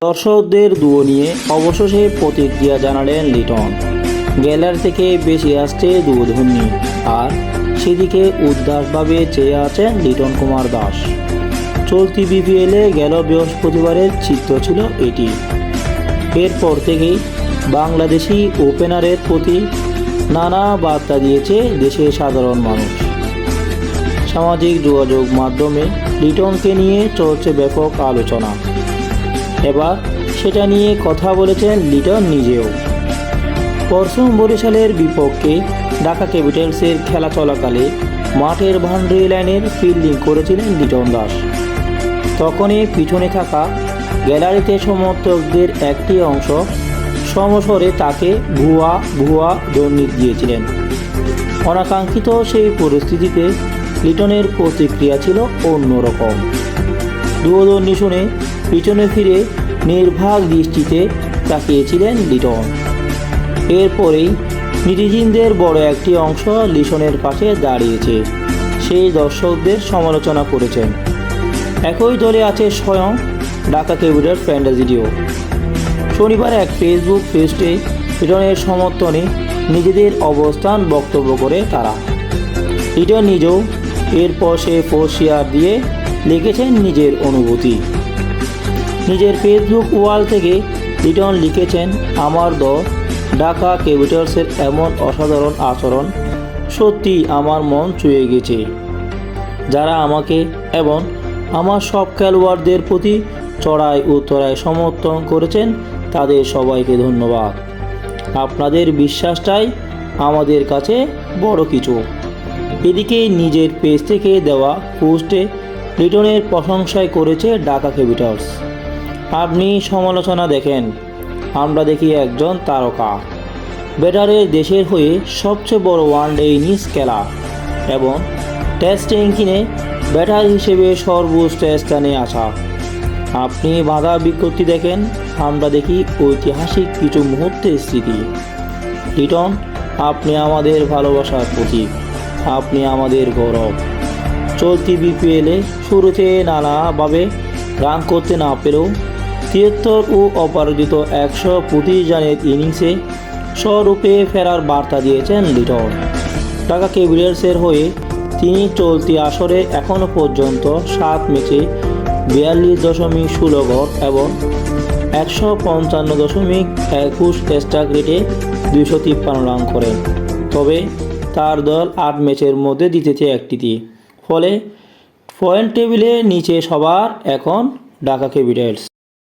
দর্শকদের দুয়ো নিয়ে অবশেষে প্রতিক্রিয়া জানালেন লিটন। গ্যালারি থেকে বেশি আসছে দুয়োধর্মী, আর সেদিকে উদাসভাবে চেয়ে আছেন লিটন কুমার দাস। চলতি বিপিএলে গেল বৃহস্পতিবারের চিত্র ছিল এটি। এরপর থেকেই বাংলাদেশি ওপেনারের প্রতি নানা বার্তা দিয়েছে দেশের সাধারণ মানুষ। সামাজিক যোগাযোগ মাধ্যমে লিটনকে নিয়ে চলছে ব্যাপক আলোচনা। এবার সেটা নিয়ে কথা বলেছেন লিটন নিজেও। পরশু বরিশালের বিপক্ষে ঢাকা ক্যাপিটালসের খেলা চলাকালে মাঠের বাউন্ডারি লাইনের ফিল্ডিং করেছিলেন লিটন দাস। তখনই পিছনে থাকা গ্যালারিতে সমর্থকদের একটি অংশ সমস্বরে তাকে ভুয়া ভুয়া দৌড় দিয়েছিলেন। অনাকাঙ্ক্ষিত সেই পরিস্থিতিতে লিটনের প্রতিক্রিয়া ছিল অন্যরকম। দুয়োদর্নী শুনে পিছনে ফিরে নির্বাক দৃষ্টিতে তাকিয়েছিলেন লিটন। এরপরেই নেটিজেনদের বড় একটি অংশ লিটনের পাশে দাঁড়িয়েছে, সেই দর্শকদের সমালোচনা করেছেন। একই দলে আছে স্বয়ং ঢাকা ক্যাপিটালস ফ্র্যাঞ্চাইজিও। শনিবার এক ফেসবুক পোস্টে লিটনের সমর্থনে নিজেদের অবস্থান বক্তব্য করে তারা। লিটন নিজেও এরপর সে পোস্ট শেয়ার দিয়ে লিখেছেন নিজের অনুভূতি। নিজের ফেসবুক ওয়াল থেকে লিটন লিখেছেন, আমার দল ঢাকা ক্যাপিটালসের এমন অসাধারণ আচরণ সত্যি আমার মন ছুঁয়ে গেছে। যারা আমাকে এবং আমার সব খেলোয়াড়দের প্রতি চড়াই উত্তরায় সমর্থন করেছেন তাদের সবাইকে ধন্যবাদ। আপনাদের বিশ্বাসটাই আমাদের কাছে বড় কিছু। এদিকে নিজের পেজ থেকে দেওয়া পোস্টে লিটনের প্রশংসায় করেছে ঢাকা ক্যাপিটালস। আপনি সমালোচনা দেখেন, আমরা দেখি একজন তারকা ব্যাটারের দেশের হয়ে সবচেয়ে বড় ওয়ানডে ইনিংস খেলা এবং টেস্ট র্যাঙ্কিংয়ে ব্যাটার হিসেবে সর্বোচ্চ স্থানে আসা। আপনি বাধা বিজ্ঞপ্তি দেখেন, আমরা দেখি ঐতিহাসিক কিছু মুহূর্তের স্মৃতি। লিটন, আপনি আমাদের ভালোবাসার প্রতীক, আপনি আমাদের গৌরব। চলতি বিপিএলে শুরুতে নানাভাবে রান করতে না পেরেও ৭৩ ও অপরাজিত ১২৫ রানের ইনিংসে স্বরূপে ফেরার বার্তা দিয়েছেন লিটন। ঢাকা ক্যাপিটালসের হয়ে তিনি চলতি আসরে এখনও পর্যন্ত ৭ ম্যাচে ৪২.১৬ গড় এবং ১৫৫.২১ স্ট্রাইক রেটে ২৫৩ রান করেন। তবে তার দল ৮ ম্যাচের মধ্যে জিতেছে একটিতে। ফলে পয়েন্ট টেবিলে নিচে সবার এখন ঢাকা ক্যাপিটালস।